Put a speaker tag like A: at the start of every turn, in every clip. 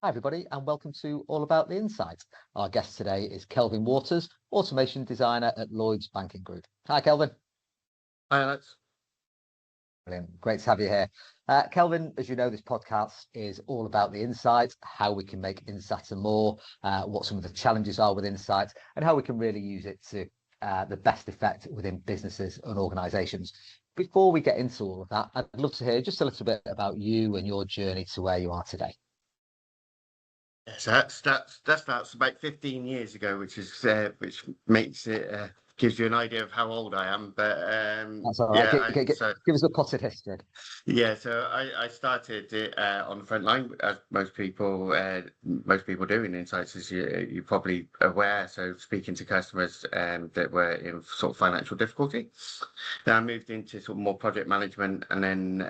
A: Hi, everybody, and welcome to All About the Insight. Our guest today is Kelvin Waters, automation designer at Lloyds Banking Group. Hi, Kelvin.
B: Hi, Alex.
A: Brilliant. Great to have you here. Kelvin, as you know, this podcast is all about the insight, how we can make insights and more, what some of the challenges are with insights, and how we can really use it to the best effect within businesses and organisations. Before we get into all of that, I'd love to hear just a little bit about you and your journey to where you are today.
B: So that's about 15 years ago, which makes it gives you an idea of how old I am. But
A: That's all right. Give us a potted history.
B: Yeah, so I started it on the front line, as most people do in insights, as you're probably aware. So speaking to customers that were in sort of financial difficulty. Then I moved into sort of more project management, and then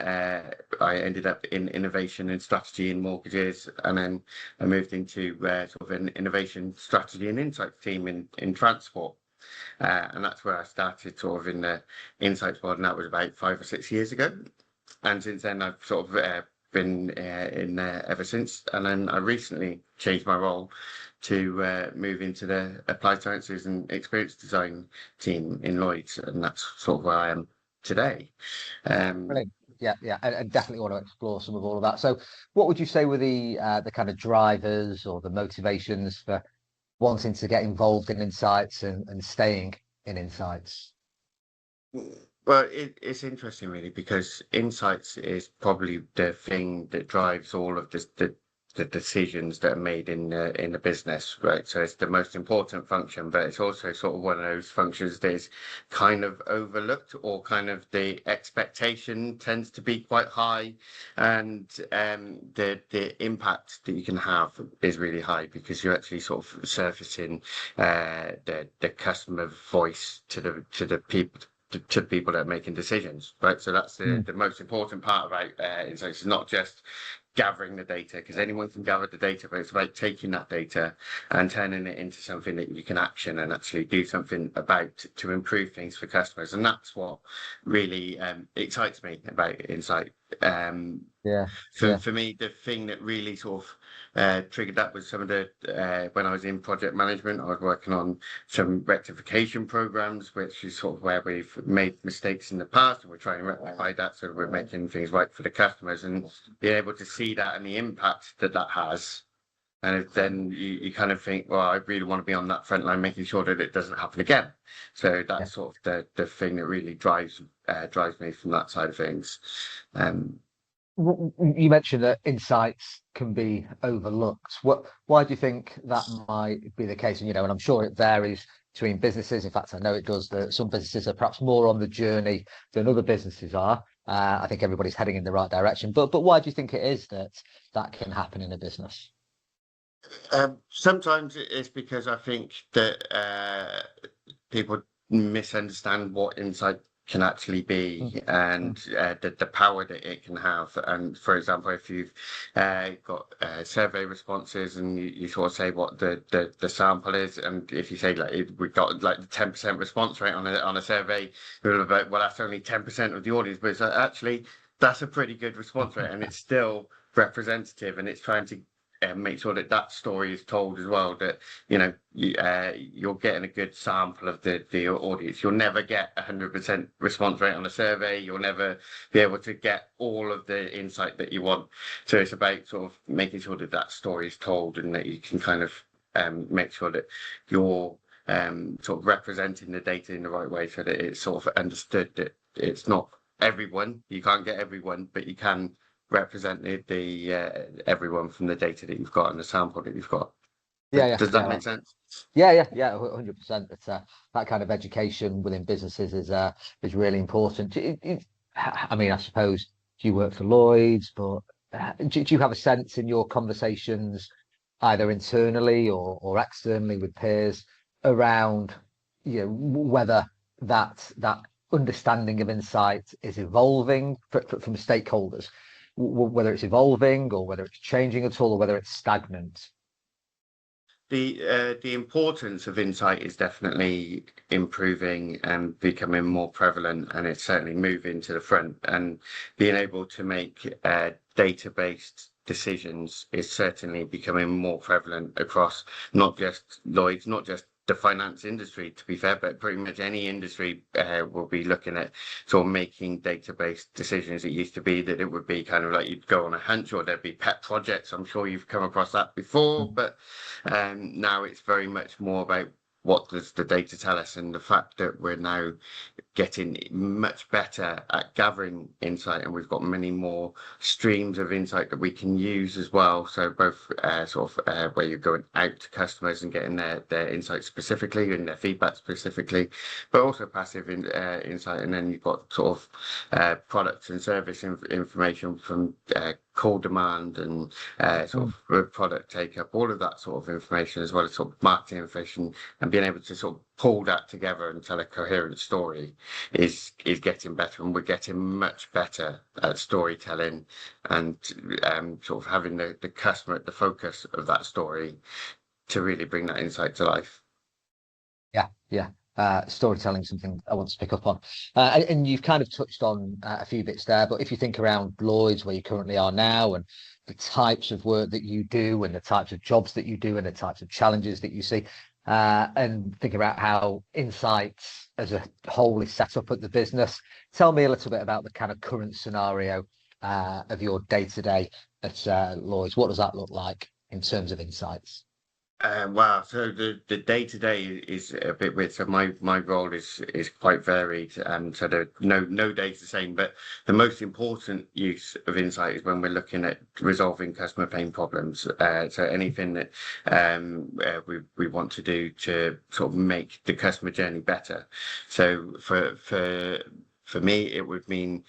B: I ended up in innovation and strategy in mortgages, and then I moved into sort of an innovation strategy and insights team in transport. And that's where I started sort of in the insights world, and that was about 5 or 6 years ago. And since then, I've sort of been in there ever since. And then I recently changed my role to move into the applied sciences and experience design team in Lloyds, and that's sort of where I am today.
A: Brilliant. Yeah, and definitely want to explore some of all of that. So, what would you say were the kind of drivers or the motivations for wanting to get involved in insights and staying in insights?
B: Well, it's interesting, really, because insights is probably the thing that drives all of the decisions that are made in the business, right? So it's the most important function, but it's also sort of one of those functions that is kind of overlooked, or kind of the expectation tends to be quite high, and the impact that you can have is really high, because you're actually sort of surfacing the customer voice to the people. To people that are making decisions, right? So that's the most important part about insights. It's not just gathering the data, because anyone can gather the data, but it's about taking that data and turning it into something that you can action and actually do something about to improve things for customers. And that's what really excites me about insight. For me, the thing that really sort of triggered that was some of the when I was in project management, I was working on some rectification programs, which is sort of where we've made mistakes in the past, and we're trying to rectify that, so we're making things right for the customers, and being able to see that and the impact that has. And then you kind of think, well, I really want to be on that front line, making sure that it doesn't happen again. So that's sort of the thing that really drives me from that side of things.
A: You mentioned that insights can be overlooked. Why do you think that might be the case? And and I'm sure it varies between businesses. In fact, I know it does. That some businesses are perhaps more on the journey than other businesses are. I think everybody's heading in the right direction. But why do you think it is that can happen in a business?
B: Sometimes it's because I think that people misunderstand what insight can actually be, and the power that it can have. And for example, if you've got survey responses, and you sort of say what the sample is, and if you say we got like the 10% response rate on a survey, well, that's only 10% of the audience, but it's actually that's a pretty good response rate, and it's still representative, and it's trying to make sure that story is told as well, that you're getting a good sample of the audience. You'll never get 100% response rate on a survey. You'll never be able to get all of the insight that you want. So it's about sort of making sure that story is told, and that you can kind of make sure that you're sort of representing the data in the right way, so that it's sort of understood that it's not everyone. You can't get everyone, but you can represent the everyone from the data that you've got and the sample that you've got. Does that make sense?
A: Yeah, 100%. It's that kind of education within businesses is really important. I mean, I suppose you work for Lloyds, but do you have a sense in your conversations, either internally or externally with peers, around whether that understanding of insight is evolving from stakeholders? Whether it's evolving, or whether it's changing at all, or whether it's stagnant?
B: The importance of insight is definitely improving and becoming more prevalent, and it's certainly moving to the front, and being able to make data-based decisions is certainly becoming more prevalent across not just Lloyds, not just the finance industry, to be fair, but pretty much any industry will be looking at sort of making data-based decisions. It used to be that it would be kind of like you'd go on a hunch, or there'd be pet projects. I'm sure you've come across that before, but now it's very much more about what does the data tell us, and the fact that we're now getting much better at gathering insight, and we've got many more streams of insight that we can use as well. So both where you're going out to customers and getting their insights specifically and their feedback specifically, but also passive insight. And then you've got sort of products and service information from call demand and sort of product take up, all of that sort of information, as well as sort of marketing information, and being able to sort of pull that together and tell a coherent story is getting better. And we're getting much better at storytelling and sort of having the customer at the focus of that story to really bring that insight to life.
A: Yeah. Storytelling is something I want to pick up on. And you've kind of touched on a few bits there, but if you think around Lloyds, where you currently are now, and the types of work that you do and the types of jobs that you do and the types of challenges that you see, and think about how insights as a whole is set up at the business, tell me a little bit about the kind of current scenario of your day-to-day at Lloyds. What does that look like in terms of insights?
B: Wow. So the day to day is a bit weird. So my role is quite varied. So there no day's the same. But the most important use of insight is when we're looking at resolving customer pain problems. So anything that we want to do to sort of make the customer journey better. So for me, it would mean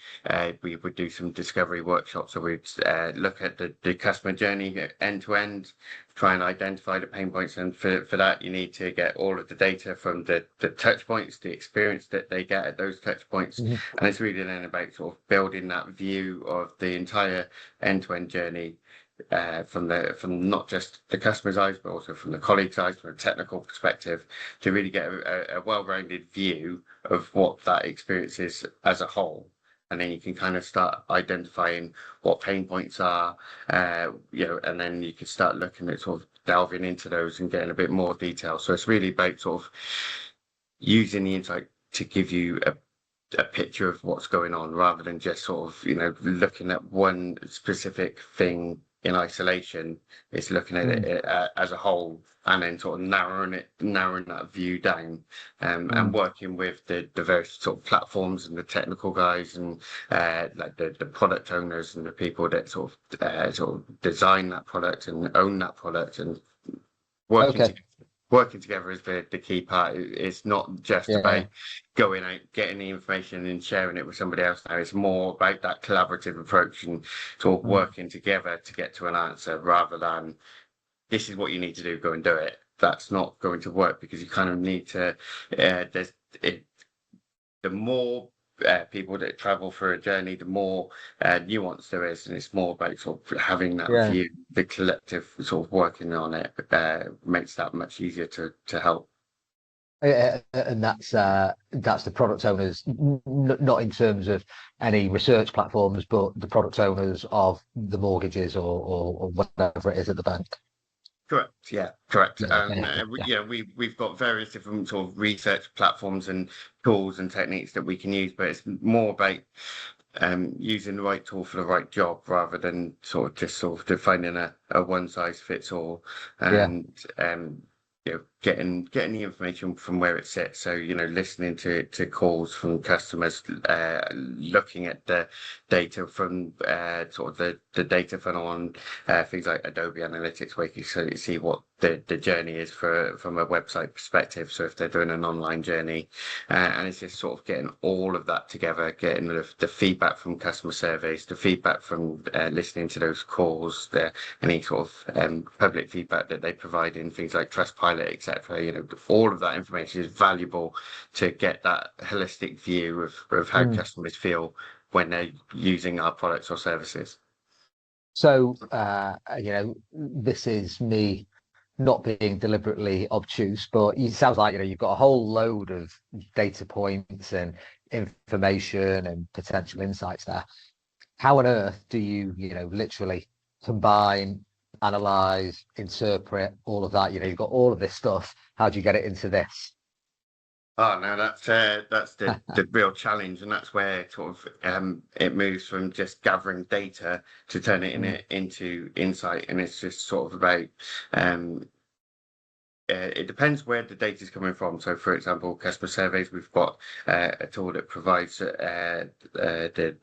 B: we would do some discovery workshops. So we'd look at the customer journey end to end, try and identify the pain points. And for that, you need to get all of the data from the touch points, the experience that they get at those touch points. And it's really then about sort of building that view of the entire end to end journey. From not just the customer's eyes, but also from the colleague's eyes, from a technical perspective, to really get a well-rounded view of what that experience is as a whole. And then you can kind of start identifying what pain points are, and then you can start looking at sort of delving into those and getting a bit more detail. So it's really about sort of using the insight to give you a picture of what's going on, rather than just sort of, looking at one specific thing in isolation. It's looking at it as a whole, and then sort of narrowing that view down, and working with the various sort of platforms and the technical guys and like the product owners and the people that sort of design that product and own that product, and working together is the key part. It's not just about going out, getting the information and sharing it with somebody else now. It's more about that collaborative approach and sort of working together to get to an answer, rather than this is what you need to do, go and do it. That's not going to work, because you kind of need to, the more people that travel for a journey, the more nuance there is, and it's more about sort of having that view, the collective sort of working on it makes that much easier to help.
A: And that's the product owners, not in terms of any research platforms, but the product owners of the mortgages or whatever it is at the bank.
B: Correct. Yeah, correct. We've got various different sort of research platforms and tools and techniques that we can use, but it's more about using the right tool for the right job, rather than sort of defining a one size fits all. And getting the information from where it sits. So, listening to calls from customers, looking at the data from sort of the data funnel on things like Adobe Analytics, where you can see what the journey is from a website perspective. So if they're doing an online journey, and it's just sort of getting all of that together, getting the feedback from customer surveys, the feedback from listening to those calls, any sort of public feedback that they provide in things like Trustpilot, etc. All of that information is valuable to get that holistic view of how customers feel when they're using our products or services.
A: So, this is me not being deliberately obtuse, but it sounds like, you've got a whole load of data points and information and potential insights there. How on earth do you, literally combine, analyze, interpret, all of that. You've got all of this stuff. How do you get it into this?
B: Oh no, that's the real challenge, and that's where sort of it moves from just gathering data to turn it into insight, and it's just sort of about um it depends where the data is coming from. So, for example, customer surveys, we've got a tool that provides the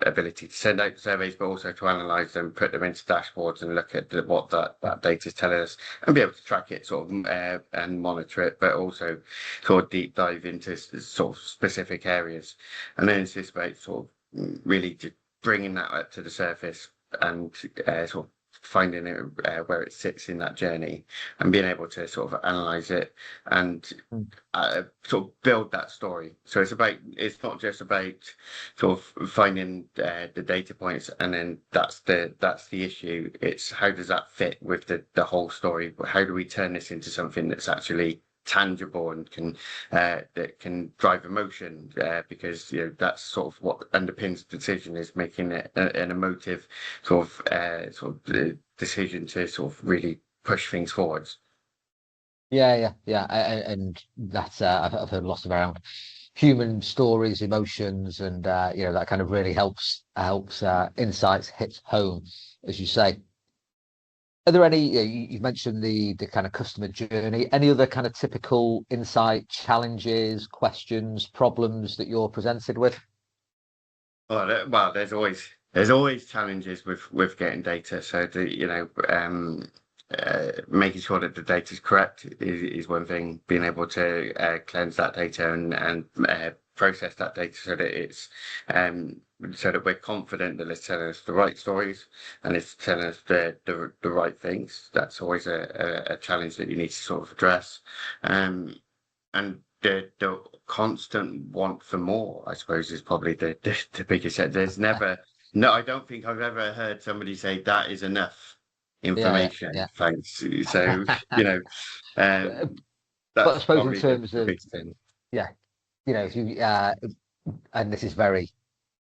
B: ability to send out surveys, but also to analyze them, put them into dashboards, and look at what that data is telling us, and be able to track it sort of and monitor it, but also sort of deep dive into sort of specific areas. And then it's just about sort of really just bringing that up to the surface and sort of finding it where it sits in that journey and being able to sort of analyze it and sort of build that story. So it's not just about sort of finding the data points and then that's the issue. It's how does that fit with the whole story? How do we turn this into something that's actually tangible and that can drive emotion because that's sort of what underpins the decision, is making it an emotive sort of decision to sort of really push things forwards.
A: Yeah. And that's I've heard lots around human stories, emotions, and that kind of really helps insights hit home, as you say. Are there any, you've mentioned the kind of customer journey, any other kind of typical insight challenges, questions, problems that you're presented with?
B: Well, there's always challenges with getting data. So making sure that the data is correct is one thing. Being able to cleanse that data and process that data so that it's so that we're confident that it's telling us the right stories and it's telling us the right things. That's always a challenge that you need to sort of address. And the constant want for more, I suppose, is probably the biggest. There's never, no, I don't think I've ever heard somebody say that is enough information.
A: Yeah.
B: Thanks. So,
A: But I
B: that's
A: suppose in
B: probably
A: terms
B: the
A: of,
B: big thing.
A: yeah, if you and this is very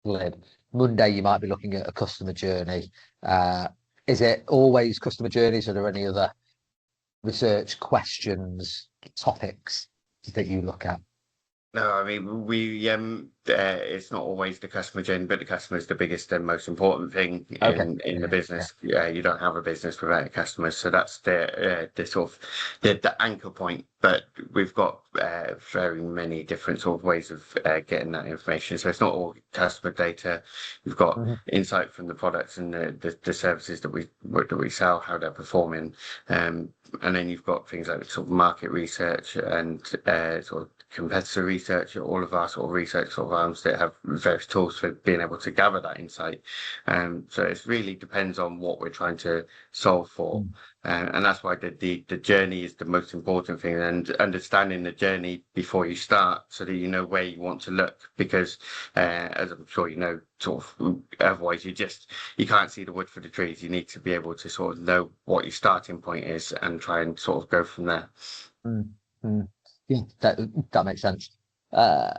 A: glib. Monday, you might be looking at a customer journey. Is it always customer journeys? Are there any other research questions, topics that you look at?
B: No, I mean it's not always the customer journey, but the customer is the biggest and most important thing
A: Okay.
B: in the
A: Yeah.
B: business. You don't have a business without customers, so that's the sort of the anchor point. But we've got very many different sort of ways of getting that information. So it's not all customer data. We've got
A: Mhm.
B: insight from the products and the services that we sell, how they're performing, and then you've got things like sort of market research and sort of competitor research, all of our sort of research sort of arms that have various tools for being able to gather that insight. So it really depends on what we're trying to solve for. And that's why the journey is the most important thing, and understanding the journey before you start so that you know where you want to look, because as I'm sure you know, sort of otherwise you can't see the wood for the trees. You need to be able to sort of know what your starting point is and try and sort of go from there.
A: Mm, mm. Yeah, that makes sense. Uh,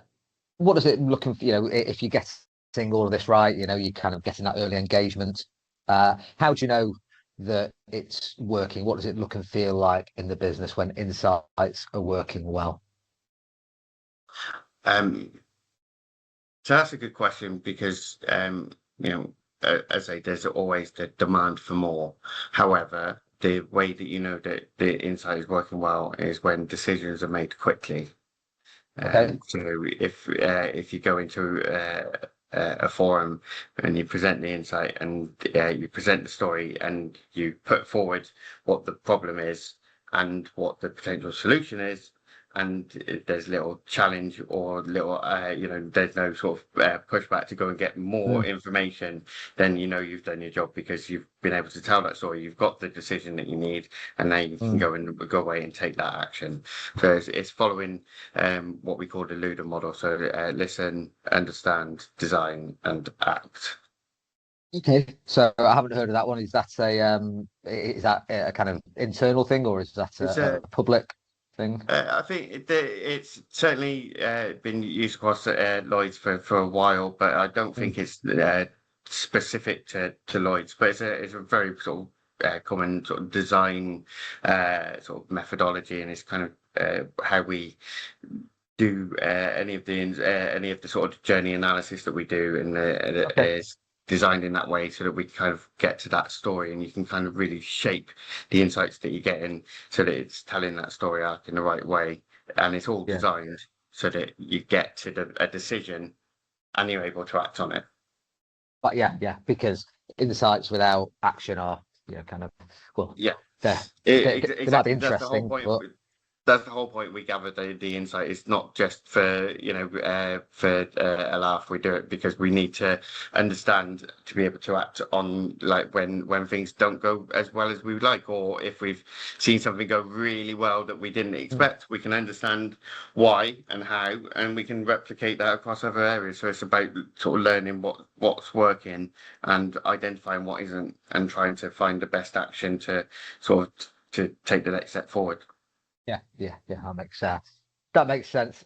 A: what is it looking for? If you're getting all of this right, you're kind of getting that early engagement. How do you know that it's working? What does it look and feel like in the business when insights are working well?
B: Um, so that's a good question because as I say, there's always the demand for more. However, the way that you know that the insight is working well is when decisions are made quickly.
A: Okay.
B: So if you go into a forum and you present the insight and you present the story and you put forward what the problem is and what the potential solution is, and there's little challenge or little there's no sort of pushback to go and get more
A: Mm,
B: information, then you've done your job because you've been able to tell that story. You've got the decision that you need, and now you can
A: mm.
B: go away and take that action. So it's following what we call the Luda model. So listen, understand, design, and act.
A: Okay. So I haven't heard of that one. Is that a kind of internal thing, or is that
B: It's
A: a public thing?
B: I think it's certainly been used across Lloyds for a while, but I don't think
A: Mm,
B: it's specific to Lloyds. But it's a very sort of common sort of design sort of methodology, and it's kind of how we do any of the sort of journey analysis that we do, and it
A: Okay.
B: is designed in that way so that we kind of get to that story, and you can kind of really shape the insights that you get in so that it's telling that story arc in the right way, and it's all
A: Yeah.
B: designed so that you get to a decision and you're able to act on it.
A: But yeah, because insights without action are, kind of, well,
B: Yeah,
A: they're, they might be
B: exactly. That's the whole
A: interesting,
B: point.
A: but
B: That's the whole point. We gather the insight. It's not just for a laugh. We do it because we need to understand to be able to act on, like, when things don't go as well as we would like, or if we've seen something go really well that we didn't expect, we can understand why and how, and we can replicate that across other areas. So it's about sort of learning what's working and identifying what isn't, and trying to find the best action to sort of to take the next step forward.
A: yeah, that makes sense.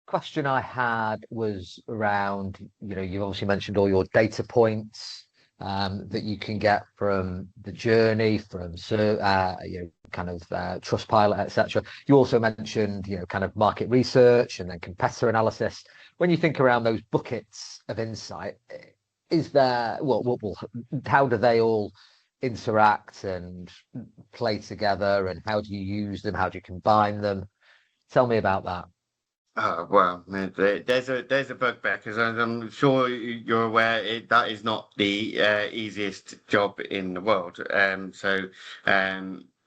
A: Question I had was around, you've obviously mentioned all your data points that you can get from the journey, from kind of Trustpilot, etc. You also mentioned, kind of market research and then competitor analysis. When you think around those buckets of insight, is there, how do they all interact and play together, and how do you use them? How do you combine them? Tell me about that.
B: Well, man, there's a bugbear, because I'm sure you're aware that is not the easiest job in the world. Um,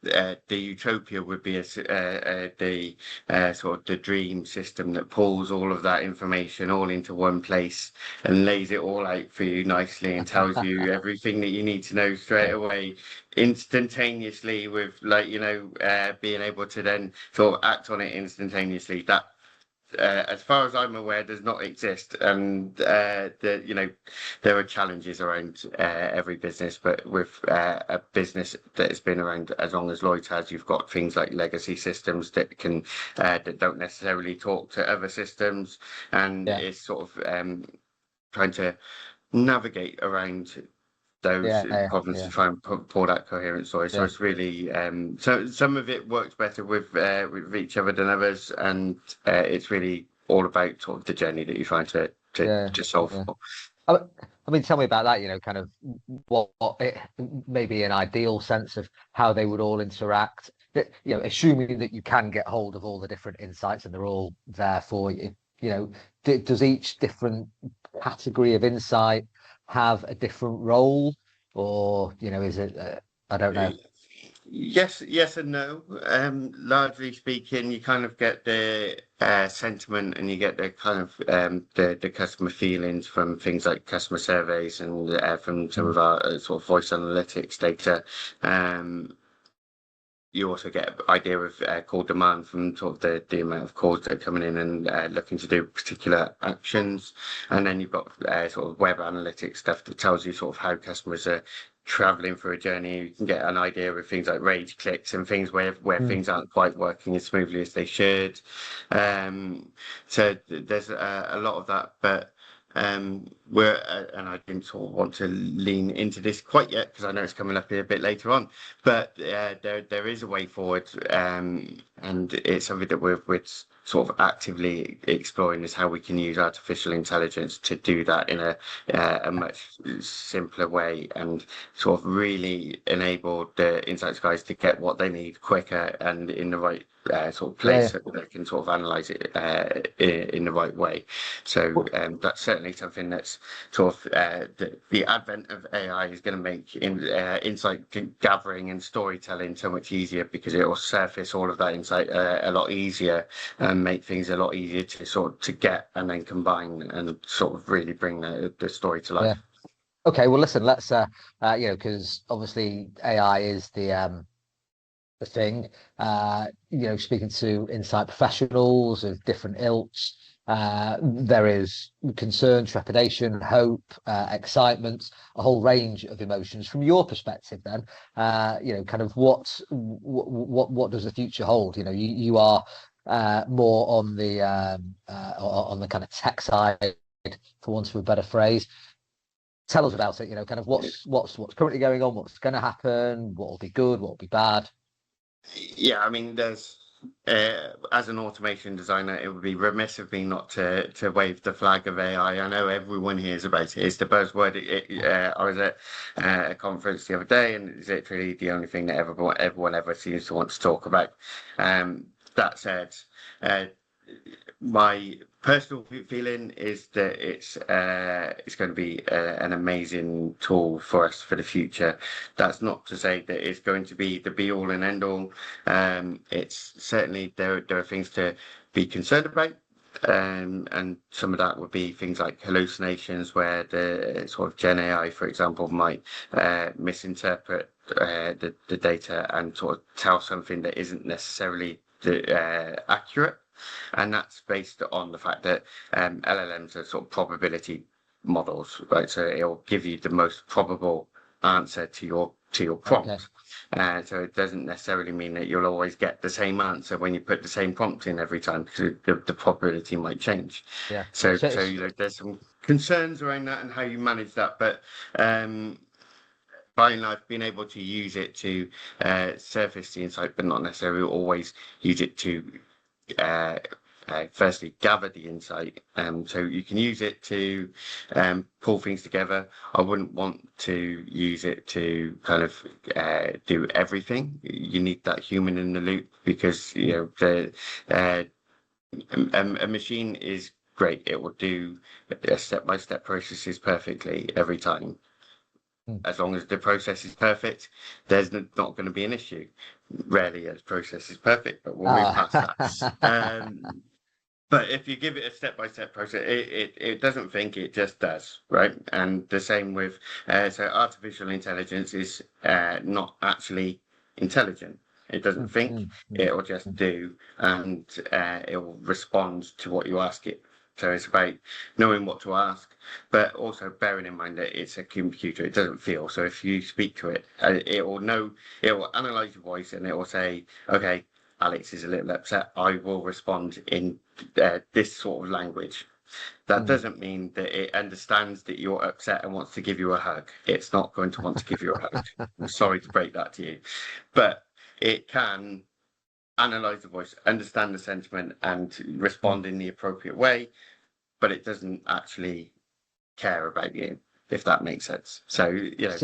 B: the utopia would be the sort of the dream system that pulls all of that information all into one place and lays it all out for you nicely and tells you everything that you need to know straight
A: Yeah,
B: away, instantaneously, with, like, being able to then sort of act on it instantaneously. That, as far as I'm aware, does not exist. And there are challenges around every business, but with a business that has been around as long as Lloyd's has, you've got things like legacy systems that don't necessarily talk to other systems, and
A: yeah,
B: it's sort of trying to navigate around those problems to
A: yeah,
B: try and pour that coherent story. So
A: yeah.
B: it's really so some of it works better with each other than others, and it's really all about sort of the journey that you're trying
A: Yeah,
B: to solve
A: yeah.
B: for.
A: I, I mean, tell me about that. Kind of what maybe an ideal sense of how they would all interact. Assuming that you can get hold of all the different insights and they're all there for you. Does each different category of insight have a different role, or is it? I don't know.
B: Yes and no. Largely speaking, you kind of get the sentiment, and you get the kind of the customer feelings from things like customer surveys, and from some
A: Mm,
B: of our sort of voice analytics data. Um, you also get an idea of call demand from sort of the amount of calls that are coming in and looking to do particular actions. And then you've got sort of web analytics stuff that tells you sort of how customers are traveling through a journey. You can get an idea of things like rage clicks and things where
A: mm,
B: things aren't quite working as smoothly as they should. There's a lot of that, but we're and I didn't sort of want to lean into this quite yet because I know it's coming up here a bit later on, but there is a way forward, and it's something that we're sort of actively exploring, is how we can use artificial intelligence to do that in a much simpler way, and sort of really enable the insights guys to get what they need quicker and in the right sort of
A: yeah,
B: place,
A: yeah.
B: so that they can sort of analyze it in the right way. So
A: Well,
B: that's certainly something that's sort of the advent of AI is going to make insight gathering and storytelling so much easier, because it will surface all of that insight a lot easier, and make things a lot easier to sort of to get and then combine and sort of really bring the story to
A: yeah.
B: life.
A: Okay. Well, listen. Let's because obviously AI is the thing. Speaking to insight professionals of different ilks, there is concern, trepidation, hope, excitement, a whole range of emotions. From your perspective, then, kind of what does the future hold? You are more on the kind of tech side, for want of a better phrase. tell us about it. You know, kind of what's currently going on, what's going to happen, what will be good, what will be bad.
B: Yeah, I mean, there's as an automation designer, it would be remiss of me not to wave the flag of AI. I know everyone hears about it. It's the buzzword. I was at a conference the other day, and it's literally the only thing that everyone ever seems to want to talk about. That said, my personal feeling is that it's going to be an amazing tool for us for the future. That's not to say that it's going to be the be all and end all. It's certainly there are things to be concerned about. And some of that would be things like hallucinations, where the sort of Gen AI, for example, might misinterpret the data and sort of tell something that isn't necessarily accurate. And that's based on the fact that LLMs are sort of probability models, right? So it'll give you the most probable answer to your prompt.
A: Okay.
B: So it doesn't necessarily mean that you'll always get the same answer when you put the same prompt in every time, because the probability might change.
A: Yeah.
B: So you know, there's some concerns around that and how you manage that, but by and large, being able to use it to surface the insight, but not necessarily always use it to firstly gather the insight. So you can use it to pull things together. I wouldn't want to use it to kind of do everything. You need that human in the loop, because you know a machine is great. It will do a step-by-step processes perfectly every time. As long as the process is perfect, there's not going to be an issue. Rarely a process is perfect, but we'll move past that. But if you give it a step-by-step process, it doesn't think, it just does, right? And the same with, so artificial intelligence is not actually intelligent. It doesn't think, it will just do, and it will respond to what you ask it. So it's about knowing what to ask, but also bearing in mind that it's a computer. It doesn't feel. So if you speak to it, it will know, it will analyze your voice, and it will say, okay, Alex is a little upset. I will respond in this sort of language. That doesn't mean that it understands that you're upset and wants to give you a hug. It's not going to want to give you a hug. I'm sorry to break that to you. But it can analyze the voice, understand the sentiment, and respond in the appropriate way, but it doesn't actually care about you, if that makes sense. So, you know,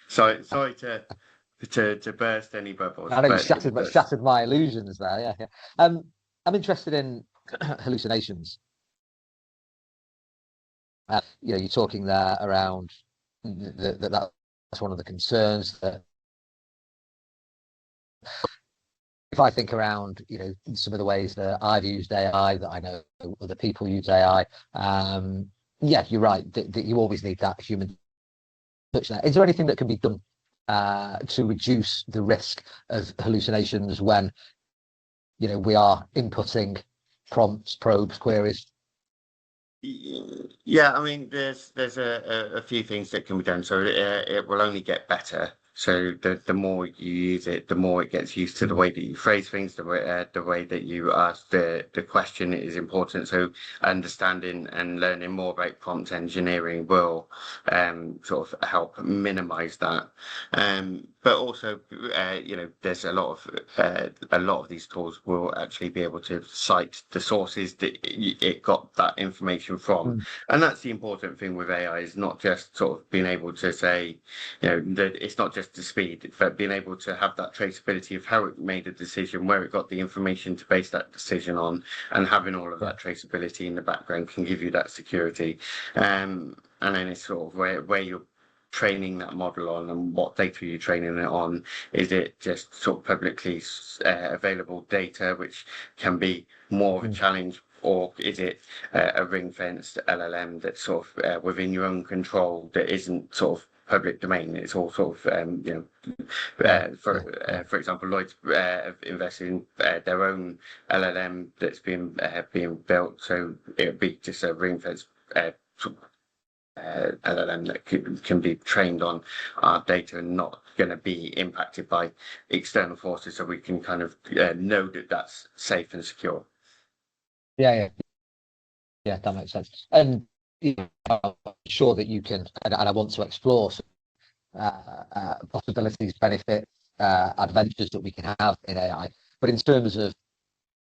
B: sorry to burst any bubbles.
A: I know you shattered my illusions there. Yeah. I'm interested in hallucinations. You know, you're talking there around that's one of the concerns. That if I think around, you know, some of the ways that I've used AI, that I know other people use AI, yeah, you're right. That you always need that human touch there. Is there anything that can be done to reduce the risk of hallucinations when, you know, we are inputting prompts, probes, queries?
B: Yeah, I mean, there's a few things that can be done. So it will only get better. So the more you use it, the more it gets used to the way that you phrase things, the way that you ask the question is important. So understanding and learning more about prompt engineering will sort of help minimize that. But also, you know, there's a lot of these tools will actually be able to cite the sources that it got that information from, and that's the important thing with AI, is not just sort of being able to say, you know, that it's not just the speed, but being able to have that traceability of how it made a decision, where it got the information to base that decision on, and having all of that traceability in the background can give you that security. And then it's sort of where you're training that model on, and what data you're training it on. Is it just sort of publicly available data, which can be more of a challenge, or is it a ring-fenced LLM that's sort of within your own control, that isn't sort of public domain? It's all sort of you know, for example, Lloyds have invested in their own LLM that's being built, so it would be just a ring-fenced LLM that can be trained on our data and not going to be impacted by external forces, so we can kind of know that that's safe and secure.
A: Yeah, that makes sense. And I'm sure that you can, and I want to explore some possibilities, benefits, adventures that we can have in AI. But in terms of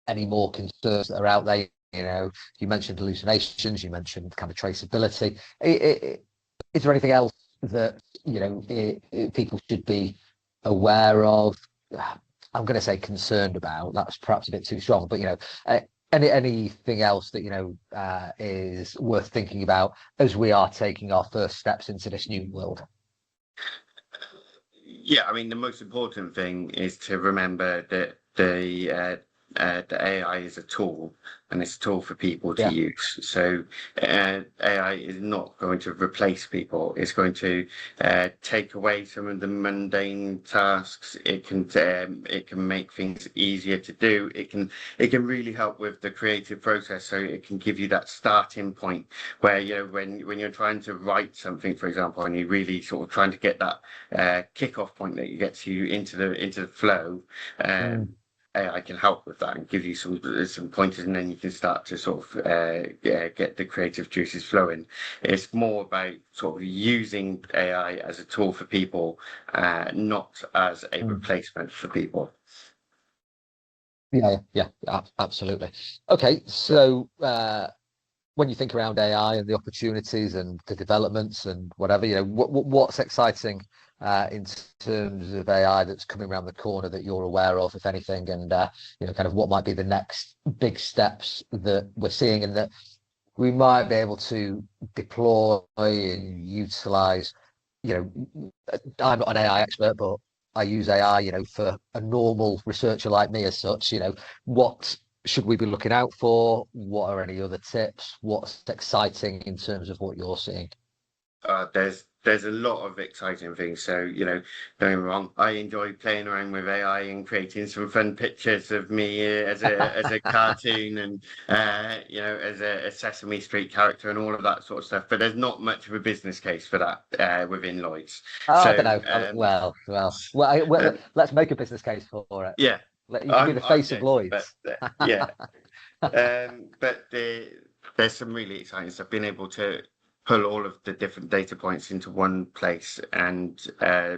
A: any more concerns that are out there, you mentioned hallucinations, you mentioned kind of traceability. Is there anything else that people should be aware of? I'm going to say concerned about. That's perhaps a bit too strong, but anything else that is worth thinking about as we are taking our first steps into this new world?
B: Yeah, I mean, the most important thing is to remember that the AI is a tool, and it's a tool for people to
A: Yeah.
B: use. So AI is not going to replace people. It's going to take away some of the mundane tasks. It can make things easier to do. It can really help with the creative process. So it can give you that starting point where when you're trying to write something, for example, and you're really sort of trying to get that kick-off point that gets you into the flow. AI can help with that and give you some pointers, and then you can start to sort of get the creative juices flowing. It's more about sort of using AI as a tool for people, not as a replacement for people.
A: Yeah, absolutely. Okay, so when you think around AI and the opportunities and the developments and whatever, what's exciting in terms of AI that's coming around the corner that you're aware of, if anything, and kind of what might be the next big steps that we're seeing and that we might be able to deploy and utilize. I'm not an AI expert, but I use AI, for a normal researcher like me as such. What should we be looking out for? What are any other tips? What's exciting in terms of what you're seeing?
B: There's a lot of exciting things. So, don't get me wrong, I enjoy playing around with AI and creating some fun pictures of me as a cartoon and as a Sesame Street character and all of that sort of stuff. But there's not much of a business case for that within Lloyds.
A: Oh, I don't
B: So,
A: know. Let's make a business case for it.
B: yeah,
A: You can be the
B: I'm
A: face of
B: good, but
A: Lloyd's.
B: yeah. But there's some really exciting stuff. Being able to pull all of the different data points into one place and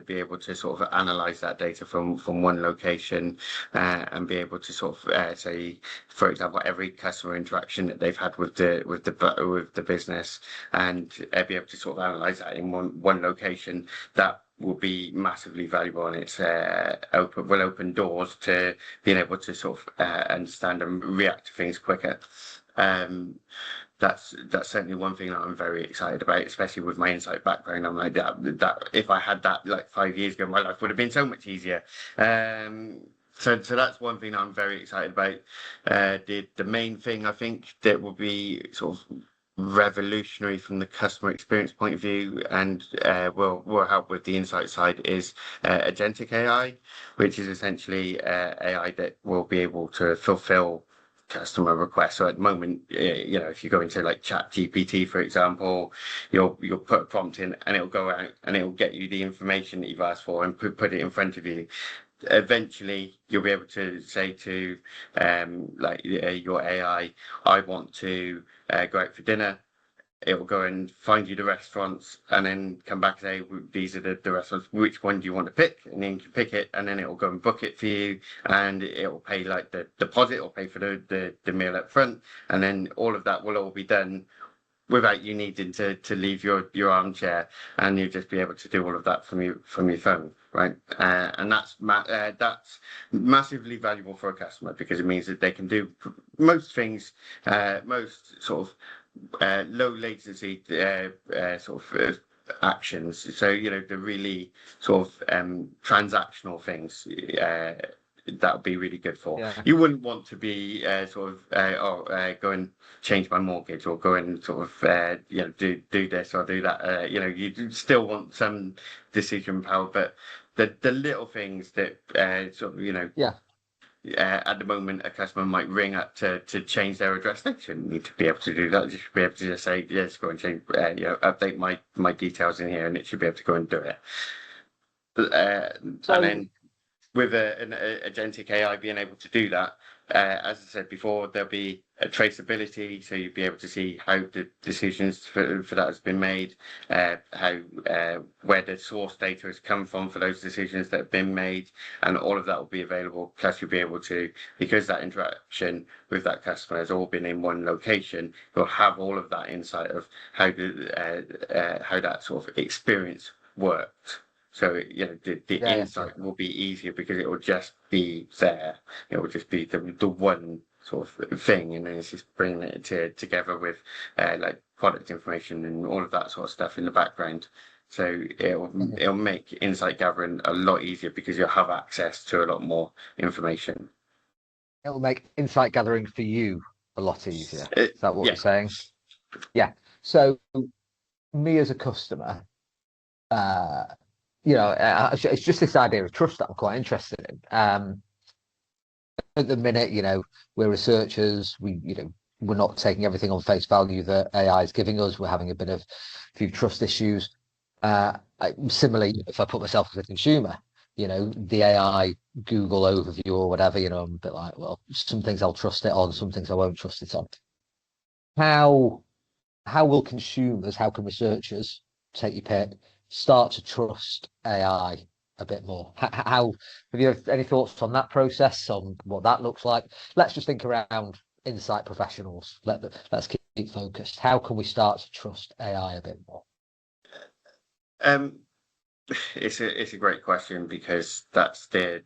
B: be able to sort of analyze that data from one location and be able to sort of say, for example, every customer interaction that they've had with the business and be able to sort of analyze that in one location. That will be massively valuable, and it's will open doors to being able to sort of understand and react to things quicker. That's certainly one thing that I'm very excited about, especially with my insight background. I'm like that if I had that like 5 years ago, my life would have been so much easier. So that's one thing I'm very excited about. The main thing I think that will be sort of revolutionary from the customer experience point of view and will help with the insight side is agentic AI, which is essentially AI that will be able to fulfill customer requests. So at the moment, if you go into like Chat GPT, for example, you'll put a prompt in and it'll go out and it'll get you the information that you've asked for and put it in front of you. Eventually, you'll be able to say to your AI, I want to go out for dinner. It will go and find you the restaurants and then come back and say, these are the restaurants, which one do you want to pick? And then you can pick it and then it will go and book it for you and it will pay like the deposit or pay for the meal up front. And then all of that will all be done without you needing to leave your armchair, and you'll just be able to do all of that from your phone, right? And that's massively valuable for a customer because it means that they can do most things, most sort of low latency sort of actions. So the really sort of transactional things. That would be really good for.
A: Yeah.
B: You wouldn't want to be sort of go and change my mortgage or go and sort of do this or do that. You still want some decision power, but the little things that sort of
A: Yeah.
B: At the moment, a customer might ring up to change their address. They shouldn't need to be able to do that. They should be able to just say, yes, go and change, update my details in here, and it should be able to go and do it. And then with an agentic AI being able to do that, as I said before, there'll be a traceability, so you'll be able to see how the decisions for that has been made, how where the source data has come from for those decisions that have been made, and all of that will be available. Plus, you'll be able to, because that interaction with that customer has all been in one location, you'll have all of that insight of how that sort of experience worked. So the
A: Yeah,
B: insight will be easier because it will just be there. It will just be the one sort of thing, and then it's just bringing it together with like product information and all of that sort of stuff in the background. So it'll make insight gathering a lot easier because you'll have access to a lot more information.
A: It'll make insight gathering for you a lot easier. Is that what
B: Yeah.
A: you're saying? Yeah. So me as a customer, it's just this idea of trust that I'm quite interested in. At the minute, we're researchers. We're not taking everything on face value that AI is giving us. We're having a few trust issues. Similarly, if I put myself as a consumer, the AI Google overview or whatever, I'm a bit like, well, some things I'll trust it on, some things I won't trust it on. How will consumers, how can researchers, take your pick, start to trust AI a bit more? How have you any thoughts on that process, on what that looks like? Let's just think around insight professionals. Let's keep focused. How can we start to trust AI a bit more?
B: It's a great question because that's the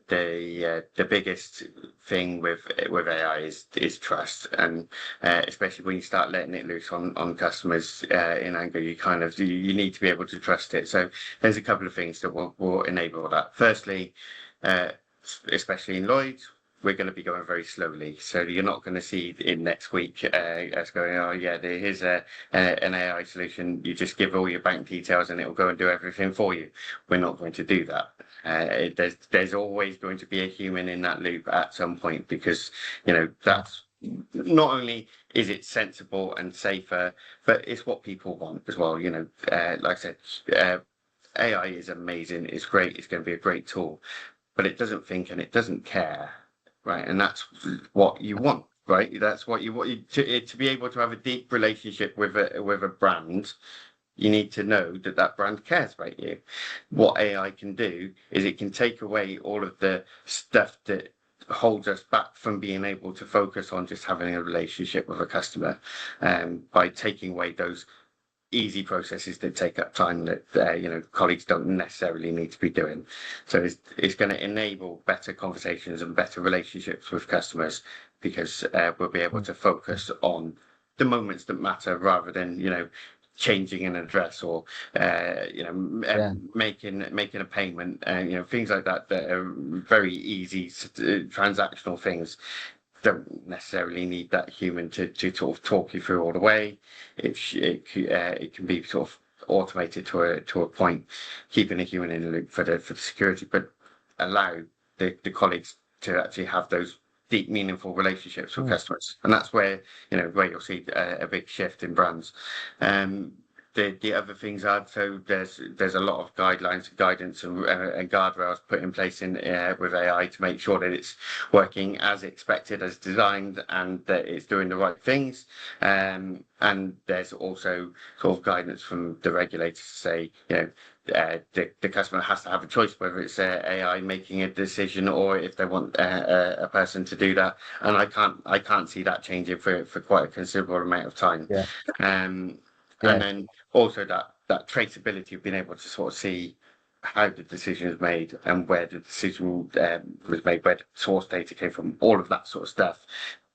B: biggest thing with AI is trust, and especially when you start letting it loose on customers in anger, you need to be able to trust it. So there's a couple of things that will enable that. Firstly, especially in Lloyds, we're going to be going very slowly. So you're not going to see in next week us going, oh yeah, here's an AI solution. You just give all your bank details and it'll go and do everything for you. We're not going to do that. There's always going to be a human in that loop at some point because that's not only is it sensible and safer, but it's what people want as well. Like I said, AI is amazing. It's great. It's going to be a great tool, but it doesn't think and it doesn't care. Right, and that's what you want, right? That's what you want to be able to have a deep relationship with a brand. You need to know that brand cares about you. What AI can do is it can take away all of the stuff that holds us back from being able to focus on just having a relationship with a customer, by taking away those easy processes that take up time that colleagues don't necessarily need to be doing. So it's going to enable better conversations and better relationships with customers because we'll be able to focus on the moments that matter rather than changing an address or making a payment, things like that are very easy transactional things. Don't necessarily need that human to sort of talk you through all the way. It can be sort of automated to a point, keeping a human in the loop for the security, but allow the colleagues to actually have those deep, meaningful relationships with customers, and that's where you'll see a big shift in brands. The other things are, so there's a lot of guidelines and guidance and guardrails put in place with AI to make sure that it's working as expected, as designed, and that it's doing the right things. And there's also sort of guidance from the regulators to say, the customer has to have a choice whether it's AI making a decision or if they want a person to do that. And I can't see that changing for quite a considerable amount of time.
A: Yeah.
B: And then also that traceability of being able to sort of see how the decision is made and where the decision was made, where the source data came from, all of that sort of stuff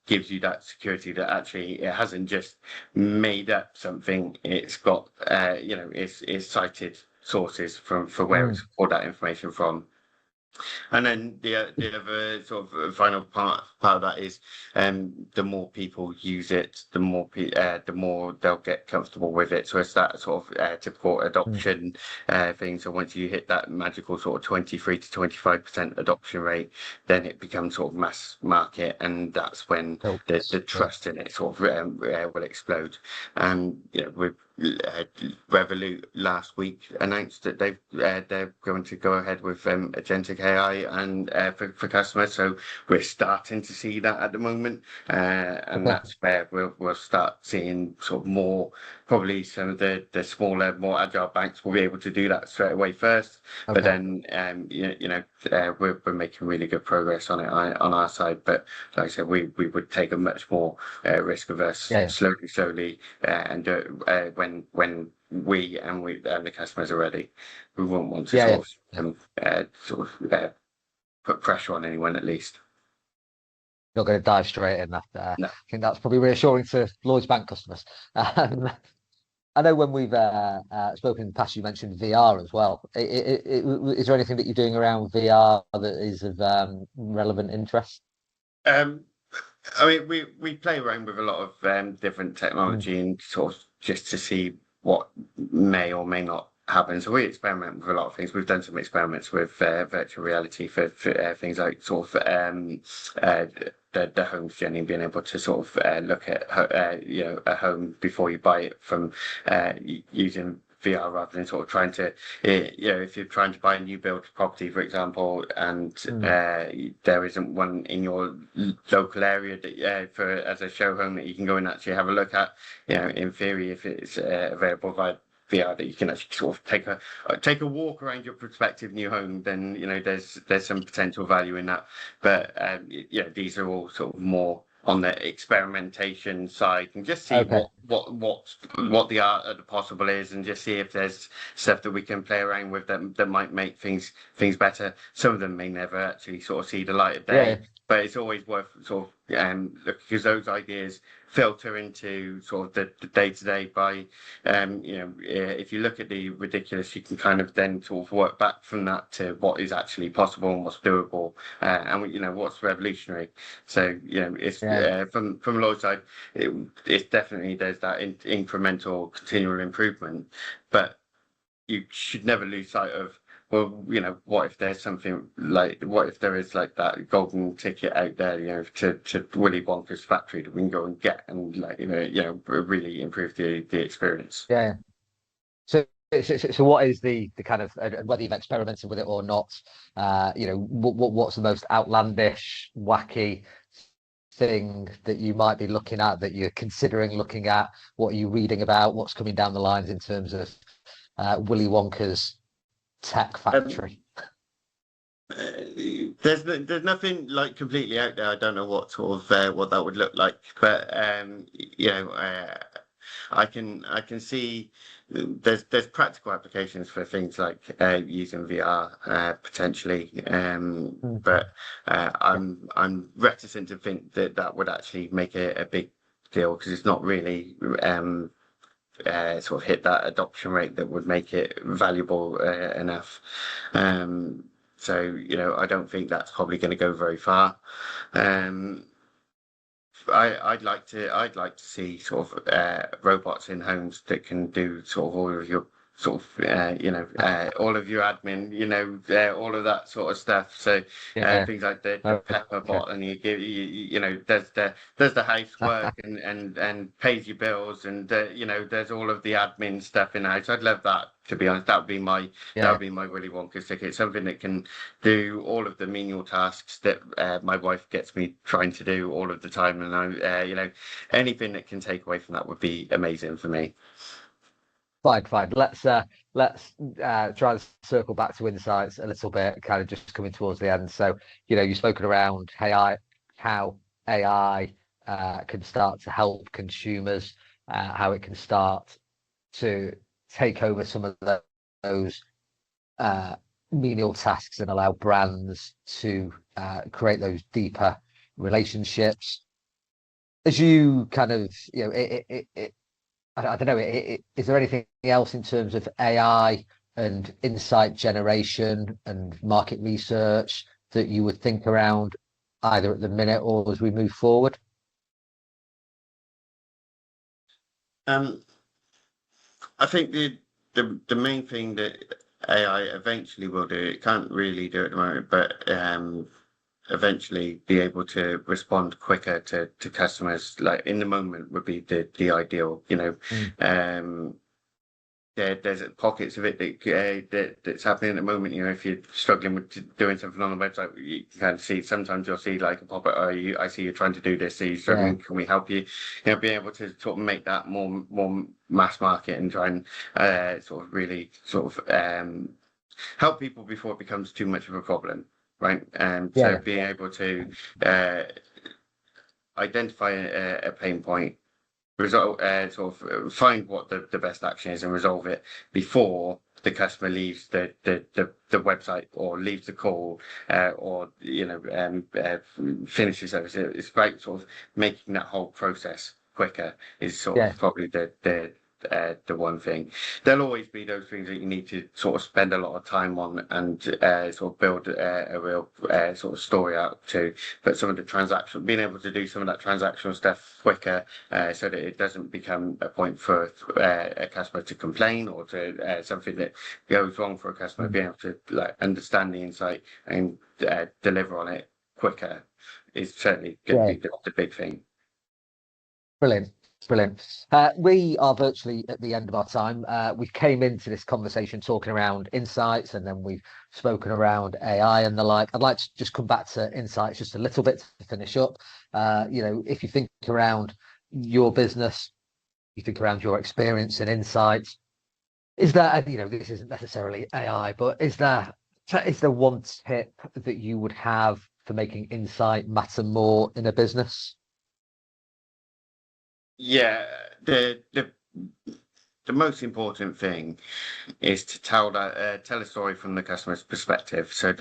B: gives you that security that actually it hasn't just made up something. It's got, it's cited sources from where it's pulled that information from. And then the other sort of final part of that is, the more people use it, the more they'll get comfortable with it. So it's that sort of typical adoption thing. So once you hit that magical sort of 23 to 25% adoption rate, then it becomes sort of mass market, and that's when the trust in it sort of will explode. And with Revolut last week announced that they're going to go ahead with agentic AI and for customers. So we're starting to see that at the moment, and
A: Okay.
B: that's where we'll start seeing sort of more. Probably some of the smaller, more agile banks will be able to do that straight away first. But
A: Okay.
B: then, we're making really good progress on it on our side. But like I said, we would take a much more risk averse,
A: Yeah. Yeah.
B: slowly, and do it when we and the customers are ready. We won't want to
A: Yeah. Yeah.
B: put pressure on anyone, at least.
A: Not going to dive straight in. That I
B: No.
A: think that's probably reassuring to Lloyds Bank customers. I know when we've spoken in the past, you mentioned VR as well. Is there anything that you're doing around VR that is of relevant interest?
B: Um, I mean, we play around with a lot of different
A: Mm.
B: technology and sort of just to see what may or may not happen. So we experiment with a lot of things. We've done some experiments with virtual reality for things like sort of uh, the homes journey, being able to sort of look at a home before you buy it from using VR rather than sort of trying to, if you're trying to buy a new build property, for example, and
A: Mm.
B: there isn't one in your local area that for as a show home that you can go and actually have a look at, in theory, if it's available via VR, that you can actually sort of take a walk around your prospective new home, then there's some potential value in that. But these are all sort of more on the experimentation side, and just see
A: Okay.
B: what the art of the possible is, and just see if there's stuff that we can play around with that might make things better. Some of them may never actually sort of see the light of
A: Yeah.
B: day, but it's always worth sort of because those ideas filter into sort of the day to day by if you look at the ridiculous, you can kind of then sort of work back from that to what is actually possible and what's doable, and what's revolutionary. So it's
A: Yeah.
B: from Lloyd's side, it's definitely there's that incremental continual improvement, but you should never lose sight of, well, what if there's something like, what if there is like that golden ticket out there, to Willy Wonka's factory that we can go and get and like, really improve the experience.
A: Yeah. So what is the kind of whether you've experimented with it or not? What's the most outlandish, wacky thing that you might be looking at that you're considering looking at? What are you reading about? What's coming down the lines in terms of Willy Wonka's tech
B: Um,
A: factory?
B: there's nothing like completely out there. I don't know what sort of what that would look like, but I can see there's practical applications for things like using VR potentially,
A: Mm.
B: but I'm reticent to think that that would actually make a big deal, because it's not really sort of hit that adoption rate that would make it valuable enough. So I don't think that's probably going to go very far. Um, I'd like to see sort of robots in homes that can do sort of all of your sort of all of your admin, all of that sort of stuff. So
A: Yeah.
B: things like the Pepper
A: Okay.
B: bot, and you give does the housework and pays your bills, and there's all of the admin stuff in the house. I'd love that, to be honest. That
A: Yeah.
B: would be my Willy Wonka ticket. Something that can do all of the menial tasks that my wife gets me trying to do all of the time, and anything that can take away from that would be amazing for me.
A: Fine. Let's try and circle back to insights a little bit, kind of just coming towards the end. So, you've spoken around how AI can start to help consumers, how it can start to take over some of those uh, menial tasks and allow brands to create those deeper relationships. As you kind of, I don't know. Is there anything else in terms of AI and insight generation and market research that you would think around either at the minute or as we move forward?
B: Um, I think the main thing that AI eventually will do, it can't really do at the moment, but eventually be able to respond quicker to customers, like in the moment, would be the ideal.
A: Mm.
B: Um, there's pockets of it that's happening at the moment. You know, if you're struggling with doing something on the website, you can see sometimes you'll see like a pop up. I see you're trying to do this. Are you struggling? Can we help you? You know, being able to sort of make that more mass market and try and sort of really sort of help people before it becomes too much of a problem, right? So being able to identify a pain point, result, sort of find what the best action is and resolve it before the customer leaves the website or leaves the call, or finishes service. It's about sort of making that whole process quicker is sort of probably the one thing. There'll always be those things that you need to sort of spend a lot of time on and sort of build a real sort of story out to. But some of the being able to do some of that transactional stuff quicker, so that it doesn't become a point for a customer to complain or to something that goes wrong for a customer, being able to like understand the insight and deliver on it quicker is certainly going to be the big thing.
A: Brilliant. We are virtually at the end of our time. We came into this conversation talking around insights, and then we've spoken around AI and the like. I'd like to just come back to insights just a little bit to finish up. If you think around your business, you think around your experience and insights, is there, this isn't necessarily AI, but is there one tip that you would have for making insight matter more in a business?
B: Yeah, the most important thing is to tell a story from the customer's perspective. So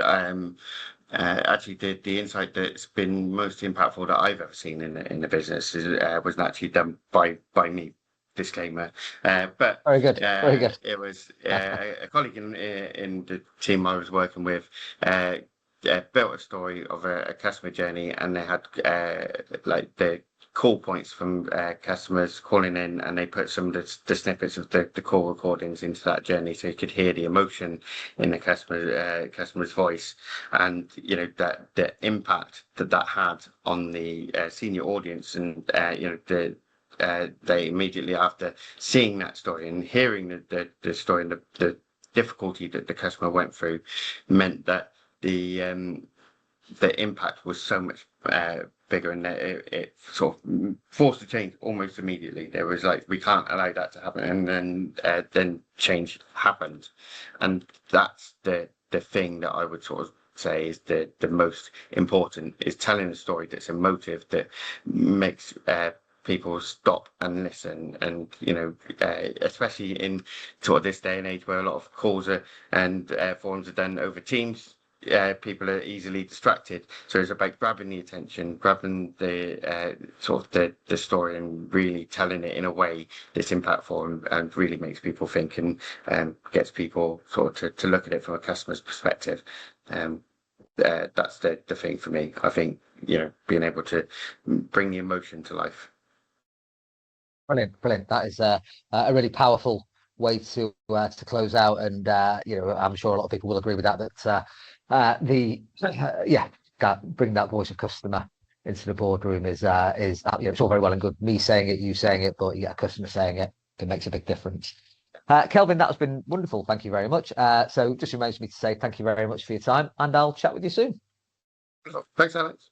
B: actually the insight that's been most impactful that I've ever seen in the business was actually done by me. Disclaimer, but
A: very good. Very good.
B: It was a colleague in the team I was working with. Built a story of a customer journey, and they had like the call points from customers calling in, and they put some of the snippets of the call recordings into that journey, so you could hear the emotion in the customer's voice, and that the impact that had on the senior audience, and they immediately after seeing that story and hearing the story and the difficulty that the customer went through meant that the impact was so much bigger, and it sort of forced a change almost immediately. There was like, we can't allow that to happen, and then change happened, and that's the thing that I would sort of say is the most important, is telling a story that's emotive, that makes people stop and listen. And especially in sort of this day and age where a lot of calls and forums are done over Teams, people are easily distracted. So it's about grabbing the attention, grabbing the sort of the story, and really telling it in a way that's impactful and really makes people think, and gets people sort of to look at it from a customer's perspective. That's the thing for me. I think being able to bring the emotion to life.
A: Brilliant. That is a really powerful way to close out, and I'm sure a lot of people will agree with that. Bring that voice of customer into the boardroom is it's all very well and good me saying it, you saying it, but a customer saying it makes a big difference. Kelvin, that has been wonderful. Thank you very much. So just remains me to say thank you very much for your time, and I'll chat with you soon.
B: Thanks, Alex.